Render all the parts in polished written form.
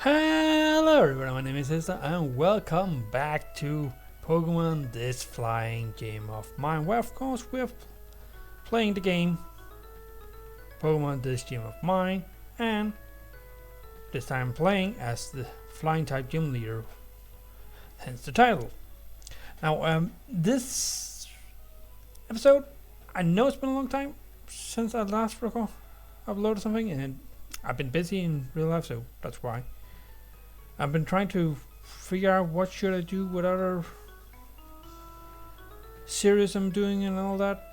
Hello everyone, my name is Esther and welcome back to Pokemon This Flying Game of Mine, where of course we're playing the game Pokemon This Game of Mine, and this time playing as the flying type gym leader, hence the title. Now this episode, I know it's been a long time since I last uploaded something, and I've been busy in real life, so that's why. I've been trying to figure out what should I do with other series I'm doing and all that.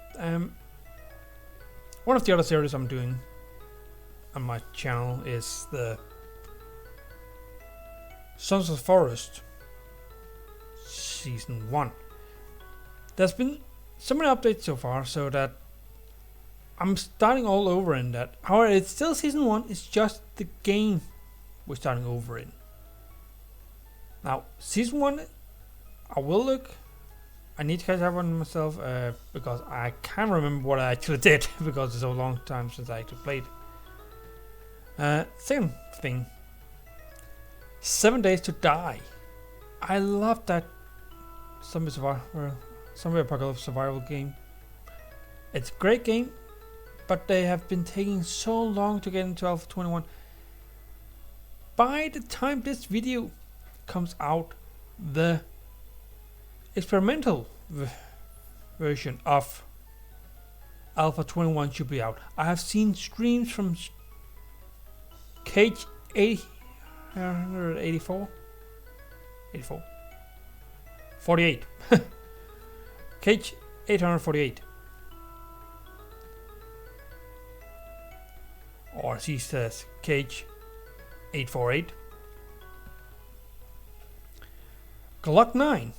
One of the other series I'm doing on my channel is the Sons of the Forest Season 1. There's been so many updates so far, so that I'm starting all over in that. However, it's still Season 1, it's just the game we're starting over in. Now, Season 1, I will look. I need to catch up on myself because I can't remember what I actually did because it's a long time since I actually played. Second thing, 7 Days to Die. I love that zombie apocalypse survival game. It's a great game, but they have been taking so long to get into Alpha 21. By the time this video comes out, the experimental version of Alpha 21 should be out. I have seen streams from Cage 884 48 Cage 848, or she says Cage 848, Glock 9,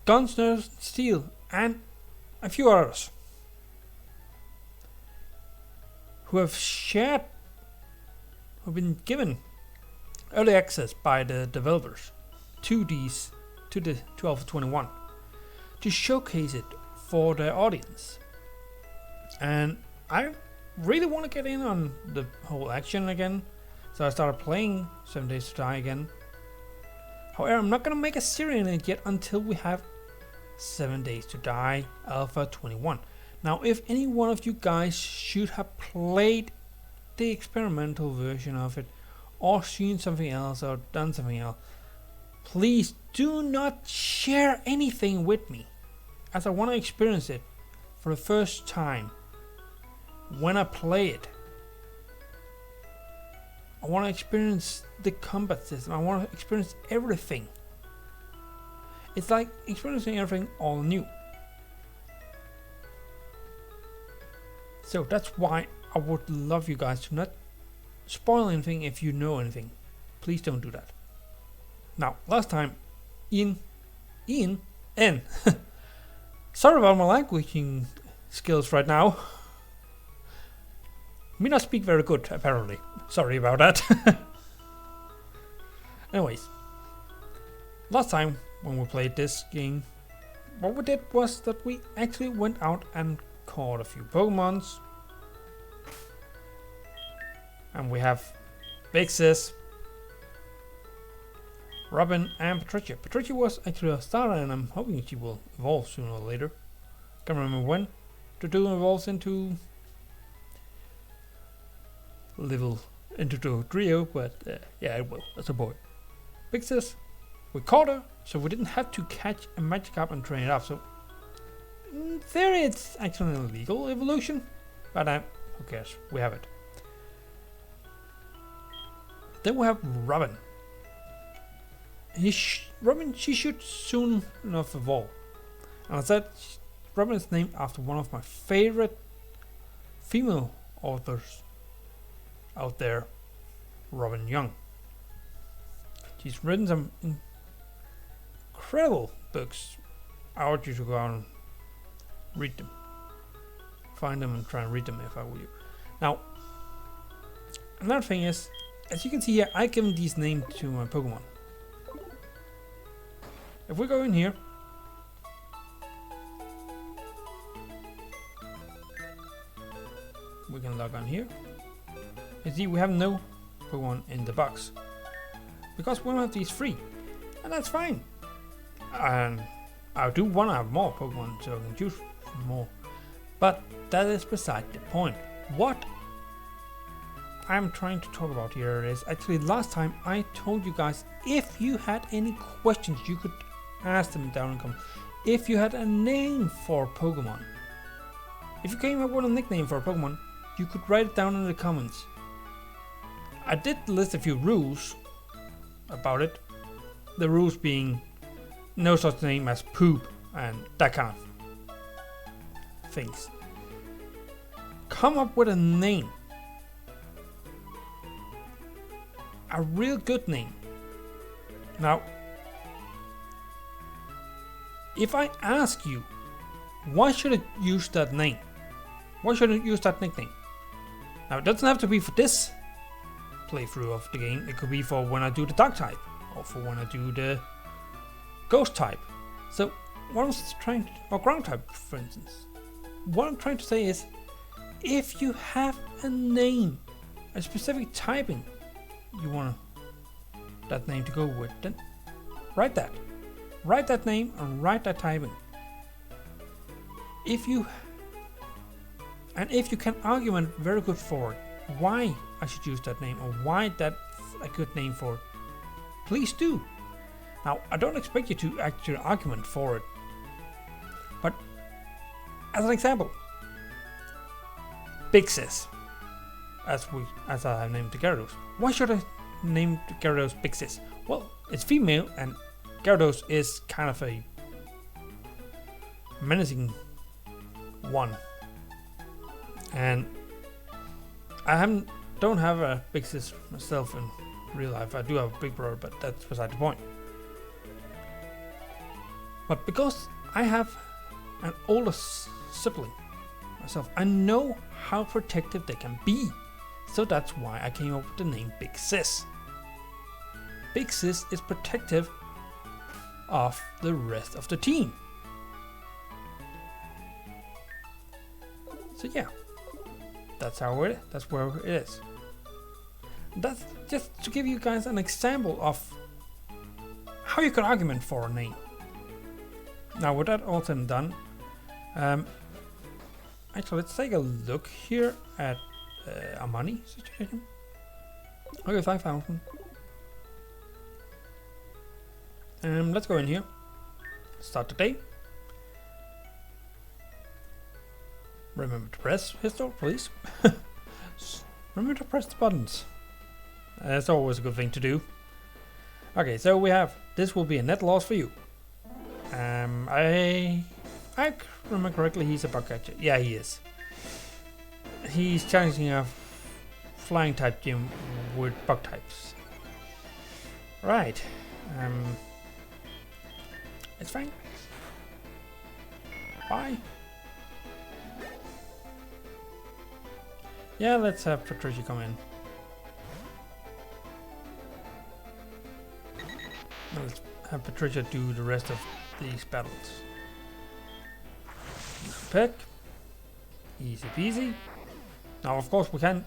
Gunsner Steel, and a few others who have been given early access by the developers to the Alpha 21 to showcase it for their audience. And I really want to get in on the whole action again, so I started playing 7 Days to Die again. However, I'm not going to make a series on it yet until we have 7 Days to Die Alpha 21. Now, if any one of you guys should have played the experimental version of it, or seen something else, or done something else, please do not share anything with me, as I want to experience it for the first time when I play it. I want to experience the combat system. I want to experience everything. It's like experiencing everything all new. So that's why I would love you guys to not spoil anything if you know anything. Please don't do that. Now, last time, N. Sorry about my languaging skills right now. Me not speak very good, apparently. Sorry about that. Anyways, last time when we played this game, what we did was that we actually went out and caught a few Pokemons. And we have Big Sis, Robin, and Patricia. Patricia was actually a starter, and I'm hoping she will evolve sooner or later. Can't remember when. To do evolves into the trio, but yeah, it will. That's a boy. Big Sis, we caught her, so we didn't have to catch a Magikarp and train it up. So in theory, it's actually an illegal evolution, but who cares? We have it. Then we have Robin. Robin, she should soon enough evolve. And I said, Robin is named after one of my favorite female authors out there, Robin Young. She's written some incredible books. I urge you to go out and read them. Find them and try and read them if I were you. Now, another thing is, as you can see here, I've given these names to my Pokemon. If we go in here, we can log on here. You see, we have no Pokemon in the box. because we don't have these free, and that's fine. And I do want to have more Pokemon so I can choose more, but that is beside the point. What I'm trying to talk about here is actually last time I told you guys if you had any questions you could ask them down in the comments. If you had a name for Pokemon, if you came up with a nickname for a Pokemon, you could write it down in the comments. I did list a few rules about it. The rules being no such name as poop and that kind of things. Come up with a name. A real good name. Now, if I ask you, why should I use that name? Why should I use that nickname? Now, it doesn't have to be for this playthrough of the game. It could be for when I do the dark type, or for when I do the ghost type. So, what I was trying to, or ground type, for instance. What I'm trying to say is, if you have a name, a specific typing you want that name to go with, then write that. Write that name and write that typing. If you can argument very good for it, why I should use that name or why that's a good name for it, please do. Now, I don't expect you to actually argument for it, but as an example, Big Sis, as I have named the Gyarados. Why should I name the Gyarados Big Sis? Well, it's female and Gyarados is kind of a menacing one, and I don't have a Big Sis myself in real life. I do have a big brother, but that's beside the point. But because I have an older sibling myself, I know how protective they can be. So that's why I came up with the name Big Sis. Big Sis is protective of the rest of the team. So yeah, that's where it is. That's just to give you guys an example of how you can argument for a name. Now with that all said and done, actually let's take a look here at our money situation. Okay, 5,000. Let's go in here. Start the day. Remember to press pistol, please. Remember to press the buttons. That's always a good thing to do. Okay, so we have, this will be a net loss for you. I remember correctly, he's a bug catcher. Yeah, he is. He's challenging a flying type gym with bug types. Right. It's fine. Bye. Yeah, let's have Patricia come in. Let's have Patricia do the rest of these battles. Pick. Easy peasy. Now, of course, we can't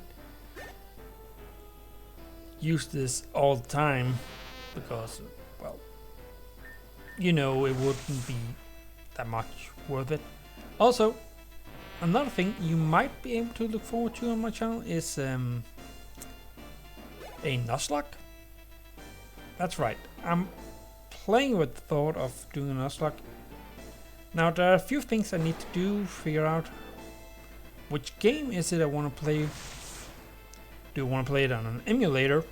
use this all the time because, well, you know, it wouldn't be that much worth it. Also, another thing you might be able to look forward to on my channel is a Nuzlocke. That's right, I'm playing with the thought of doing a Nuzlocke. Now there are a few things I need to do, figure out which game is it I want to play. Do I want to play it on an emulator?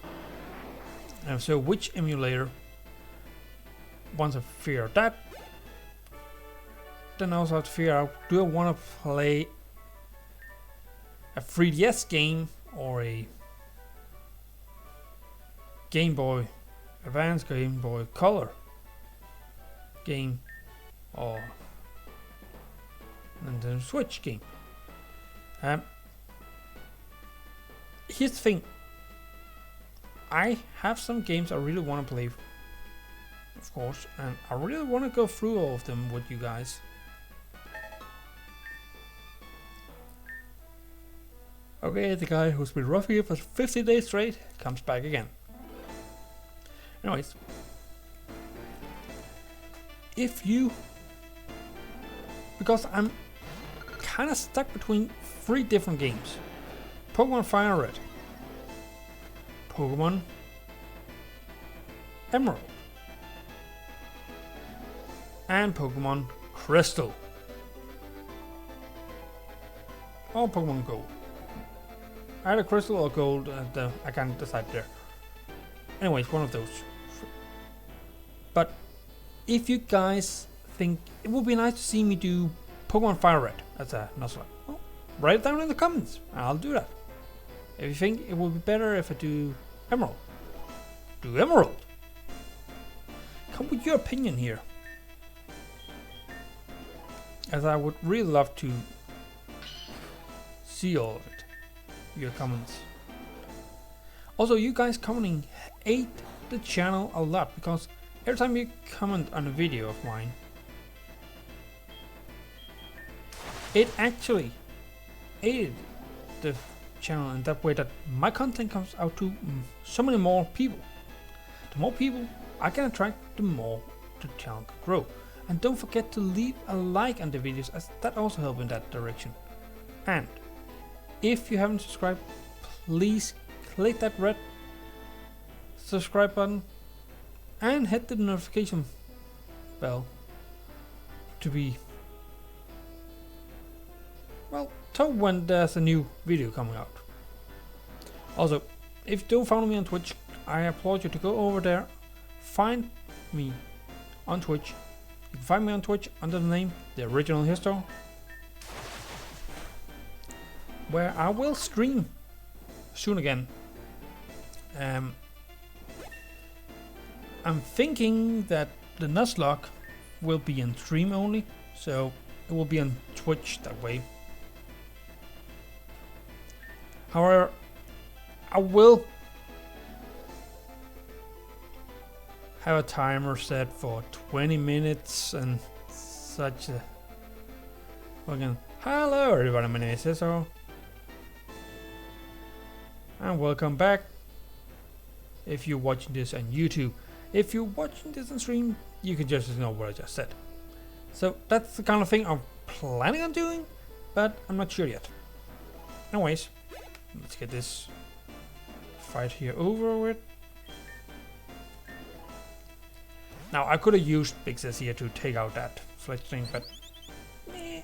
And so which emulator? Once I figure out that, then I also have to figure out, do I want to play a 3DS game or a Game Boy Advance, Game Boy Color game, or Nintendo Switch game. Here's the thing, I have some games I really want to play, of course, and I really want to go through all of them with you guys. Okay, the guy who's been rough here for 50 days straight comes back again. Anyways, if you, because I'm kind of stuck between 3 different games: Pokemon Fire Red, Pokemon Emerald, and Pokemon Crystal. Or Pokemon Gold. Either Crystal or Gold, I can't decide there. Anyways, one of those. But if you guys think it would be nice to see me do Pokemon Fire Red as a Nuzlocke, well, write it down in the comments. I'll do that. If you think it would be better if I do Emerald, do Emerald. Come with your opinion here, as I would really love to see all of it. Your comments. Also, you guys commenting aid the channel a lot, because every time you comment on a video of mine, it actually aided the channel in that way that my content comes out to so many more people. The more people I can attract, the more the channel can grow. And don't forget to leave a like on the videos, as that also helps in that direction. And if you haven't subscribed, please click that red subscribe button and hit the notification bell to be, well, told when there's a new video coming out. Also, if you don't follow me on Twitch, I applaud you to go over there, find me on Twitch. You can find me on Twitch under the name The Original Histo, where I will stream soon again. I'm thinking that the Nuzlocke will be on stream only, so it will be on Twitch that way. However, I will have a timer set for 20 minutes and such a fucking hello everybody, my name is Cesar and welcome back if you're watching this on YouTube. If you're watching this on stream, you can just know what I just said. So that's the kind of thing I'm planning on doing, but I'm not sure yet. Anyways, let's get this fight here over with. Now I could have used Big Sis here to take out that fledgling, but meh.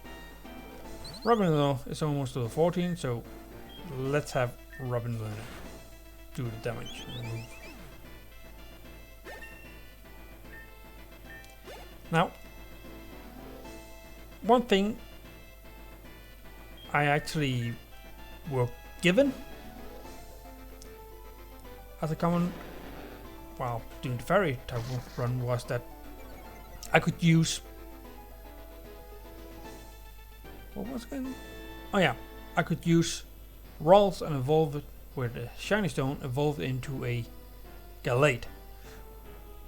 Robin though is almost to the 14, so let's have Robin do the damage and move. Now, one thing I actually were given as a common while doing the fairy type of run was that I could use, what was it again? Oh yeah, I could use rolls and evolve it with a shiny stone, evolved into a Galate.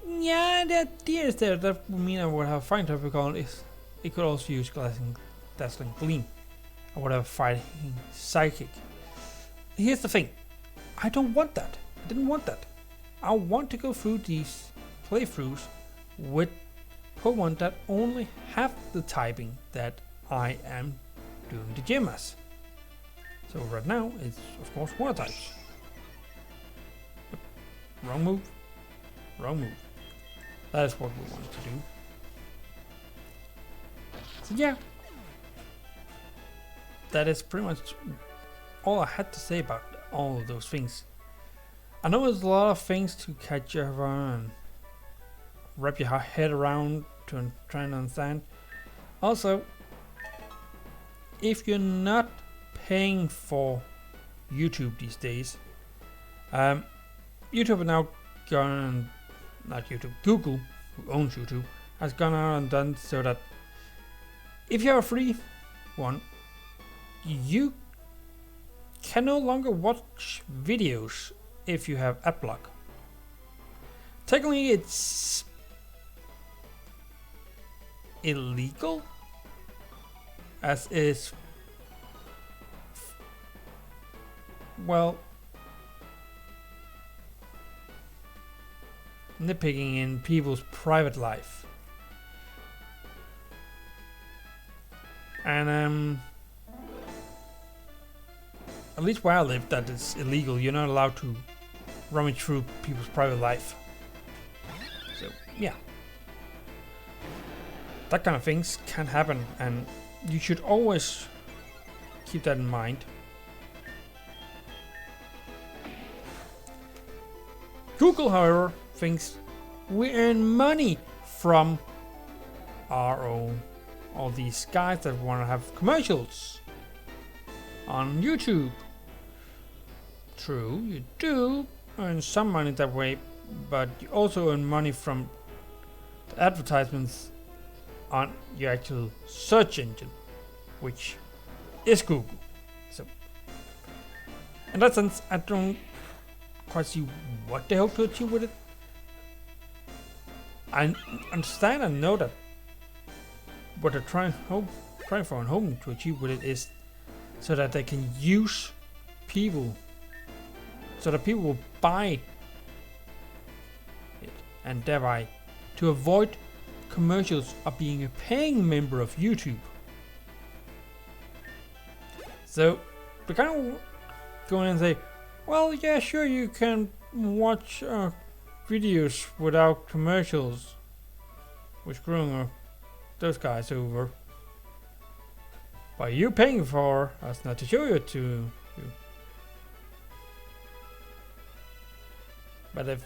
Yeah, the idea is there. That would mean I would have fine type because it could also use Dazzling Gleam. I would have fighting Psychic. Here's the thing, I don't want that. I didn't want that. I want to go through these playthroughs with Pokemon that only have the typing that I am doing the gym as. So right now it's of course water types. But wrong move. Wrong move. That is what we want to do. So yeah, that is pretty much all I had to say about all of those things. I know there's a lot of things to catch up on and wrap your head around to try and understand. Also, if you're not paying for YouTube these days, YouTube are now gone, not YouTube, Google, who owns YouTube, has gone out and done so that if you have a free one, you can no longer watch videos if you have ad block. Technically it's illegal, as is, well, nitpicking in people's private life. And at least where I live, that is illegal. You're not allowed to rummage through people's private life. So yeah, that kind of things can happen, and you should always keep that in mind. Google, however, thinks we earn money from our own, all these guys that want to have commercials on YouTube. True, you do earn some money that way, but you also earn money from the advertisements on your actual search engine, which is Google. So, in that sense, I don't quite see what they hope to achieve with it. I understand and know that what they're trying for and hoping to achieve with it is so that they can use people, so that people will buy it, and thereby to avoid commercials of being a paying member of YouTube. So we kind of go in and say, well, yeah, sure, you can watch videos without commercials. We're screwing those guys over. But you paying for us not to show it to you. But if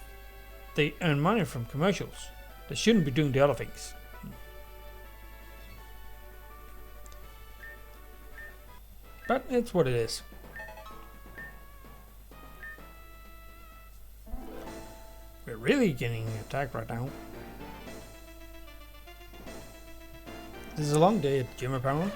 they earn money from commercials, they shouldn't be doing the other things. But it's what it is. We're really getting attacked right now. This is a long day at gym apparently.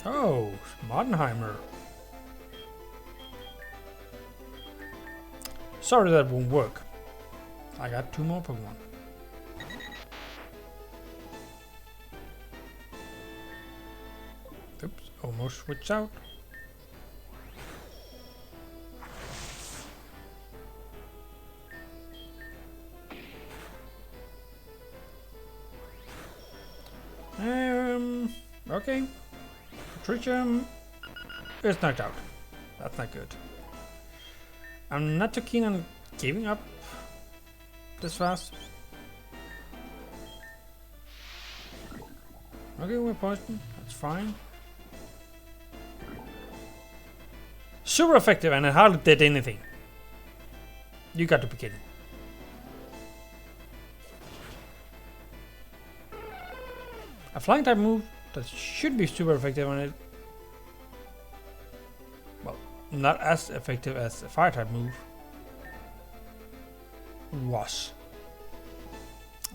Oh, Mardenheimer. Sorry that won't work. I got 2 more Pokemon. Oops, almost switched out. Okay. Tritium is knocked out. That's not good. I'm not too keen on giving up this fast. Okay, we're poisoned. That's fine. Super effective, and it hardly did anything. You got to be kidding. A flying type move that should be super effective on it. Well, not as effective as a fire type move was.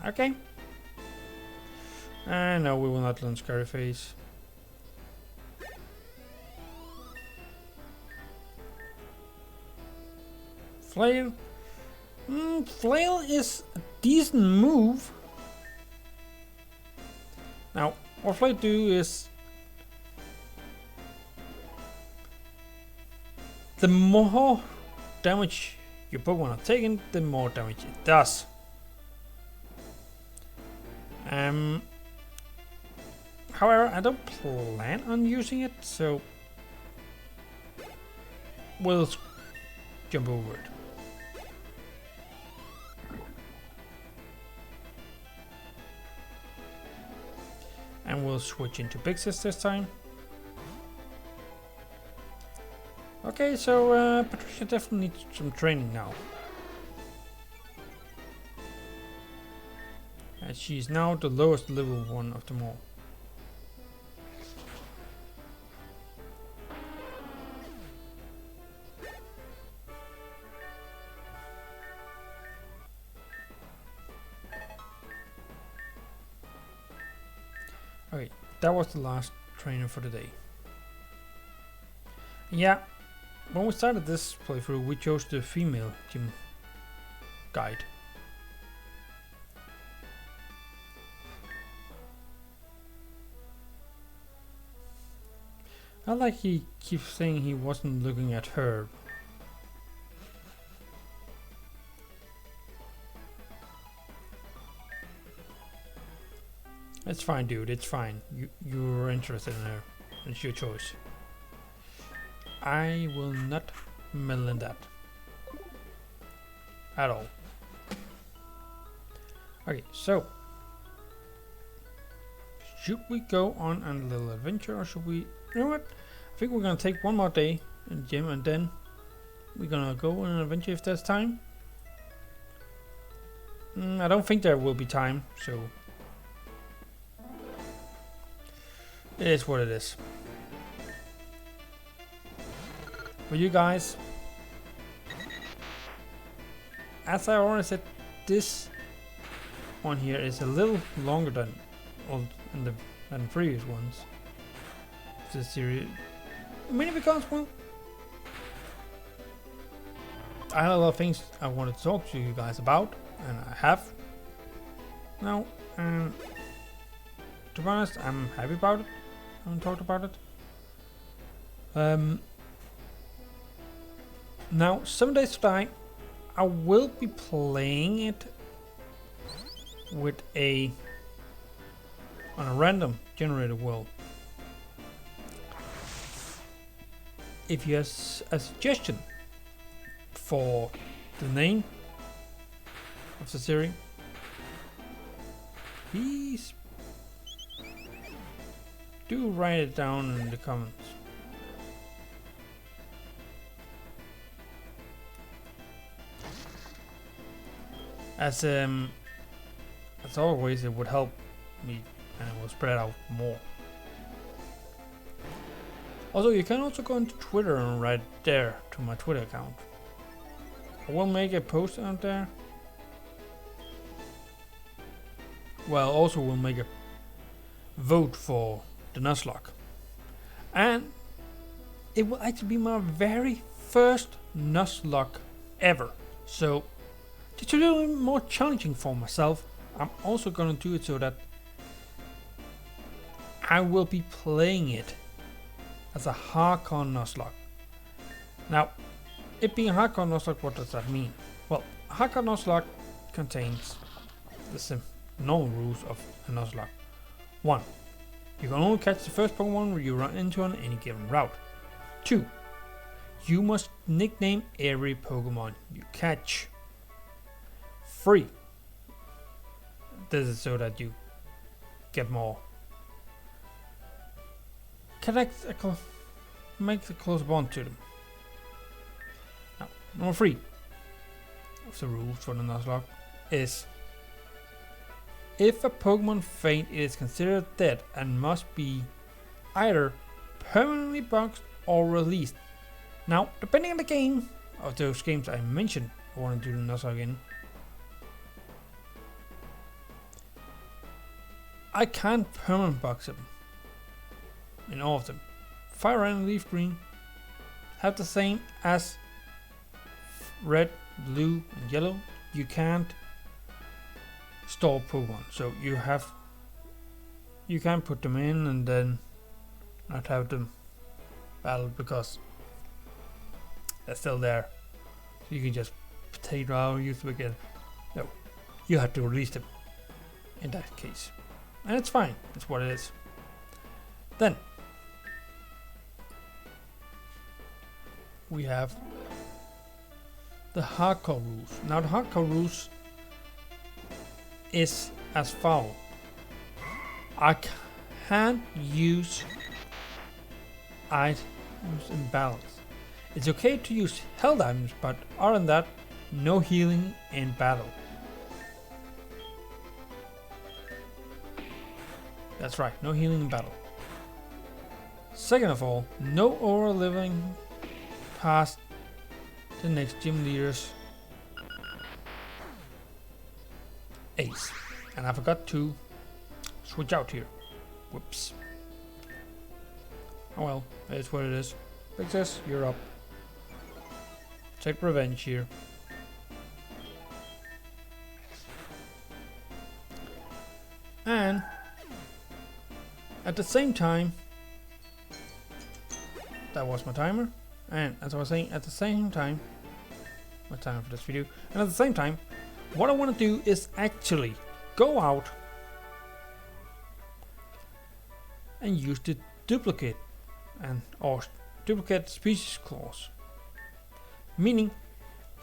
Okay. And no, we will not learn Scary Face. Flail. Flail is a decent move. Now, what Flail do is the more damage your Pokemon are taking, the more damage it does. However, I don't plan on using it, so we'll jump over it. And we'll switch into Big Sis this time. Okay, so Patricia definitely needs some training now. As she's now the lowest level one of them all. Okay, that was the last trainer for the day. Yeah, when we started this playthrough, we chose the female gym guide. I like he keeps saying he wasn't looking at her. It's fine, dude. It's fine. You're interested in her. It's your choice. I will not meddle in that at all. Okay, so should we go on a little adventure, or should we? You know what? I think we're gonna take one more day in the gym, and then we're gonna go on an adventure if there's time. I don't think there will be time, so it is what it is. For you guys, as I already said, this one here is a little longer than than previous ones. This series, mainly because, well, I had a lot of things I wanted to talk to you guys about, and I have now. And to be honest, I'm happy about it. I haven't talked about it. Now, 7 Days to Die, I will be playing it with on a random generated world. If you have a suggestion for the name of the series, please do write it down in the comments. As always, it would help me and it will spread out more. Also, you can also go into Twitter and write there to my Twitter account. I will make a post out there. Well, also we'll make a vote for the Nuzlocke. And it will actually be my very first Nuzlocke ever. So, to do it more challenging for myself, I'm also gonna do it so that I will be playing it as a hardcore Nuzlocke. Now, it being a hardcore Nuzlocke, what does that mean? Well, a hardcore Nuzlocke contains the normal rules of a Nuzlocke. 1. You can only catch the first Pokemon you run into on any given route. 2. You must nickname every Pokemon you catch. 3. This is so that you get more make a close bond to them. Now, number 3 of the rules for the Nuzlocke is if a Pokemon faint, it is considered dead and must be either permanently boxed or released. Now, depending on the game of those games I mentioned, I want to do the Nuzlocke in. I can't permanent box them in all of them. Fire Red and Leaf Green have the same as red, blue, and yellow. You can't store Pokemon, so you can put them in and then not have them battle because they're still there. So you can just take them out and use them again. No, you have to release them in that case. And it's fine, it's what it is. Then we have the hardcore rules. Now the hardcore rules is as follows. I can't use items in battles. It's okay to use held items, but other than that, no healing in battle. That's right, no healing in battle. Second of all, no over living past the next gym leader's ace. And I forgot to switch out here. Whoops. Oh well, it's what it is. Princess, you're up. Take revenge here. And at the same time, that was my timer. And as I was saying, at the same time, my timer for this video, and at the same time, what I want to do is actually go out and use the duplicate or duplicate species clause, meaning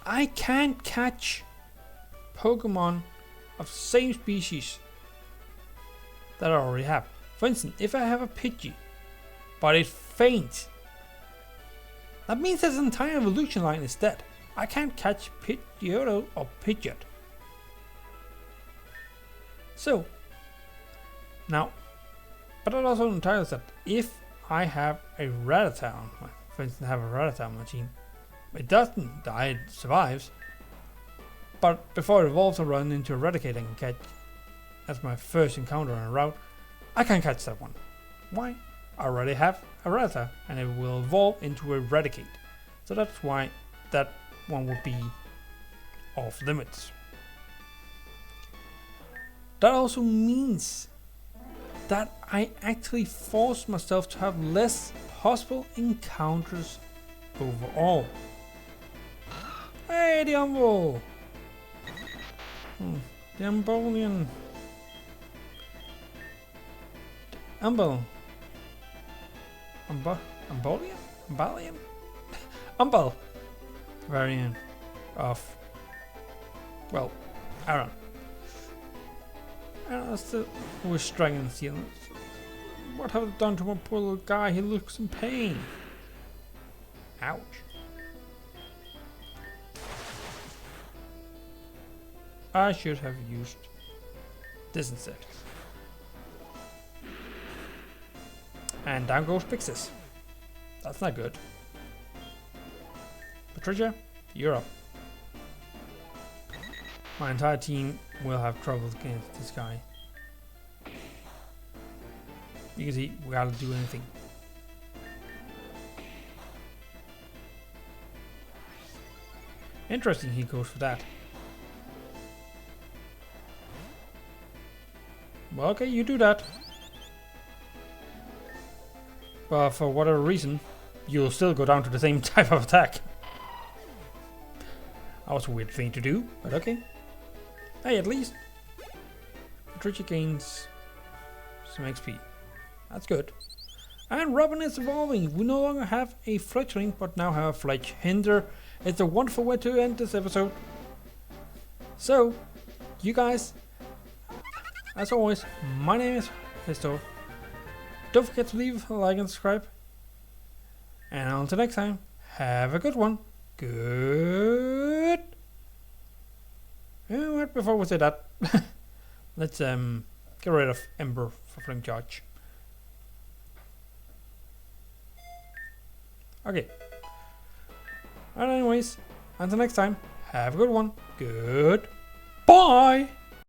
I can't catch Pokemon of same species that I already have. For instance, if I have a Pidgey, but it faints, that means this entire evolution line is dead. I can't catch Pidgeotto or Pidgeot. So, now, but that also entails that if I have a Rattata, for instance, I have a Rattata on my team, it doesn't die, it survives, but before it evolves, I run into Eradicate and catch as my first encounter on a route. I can't catch that one. Why? I already have a Rattata and it will evolve into Eradicate. So that's why that one would be off limits. That also means that I actually force myself to have less possible encounters overall. Hey, the Umbral! The Umbolian. Umbral. Umbolian? Umbalian? Umbral. Variant of, well, I don't know. And that's the who is dragging the ceiling. What have I done to my poor little guy? He looks in pain. Ouch. I should have used this instead. And down goes Pixis. That's not good. Patricia, you're up. My entire team will have trouble against this guy. You can see we gotta do anything. Interesting, he goes for that. Well, okay, you do that. But for whatever reason, you'll still go down to the same type of attack. That was a weird thing to do, but okay. Hey, at least Patricia gains some XP. That's good. And Robin is evolving. We no longer have a Fletchling, but now have a Fletchhinder. It's a wonderful way to end this episode. So, you guys, as always, my name is Histo. Don't forget to leave a like and subscribe. And until next time, have a good one. Good. Right before we say that, let's get rid of Ember for Flame Charge. Okay. Alright, anyways, until next time, have a good one. Good. Bye.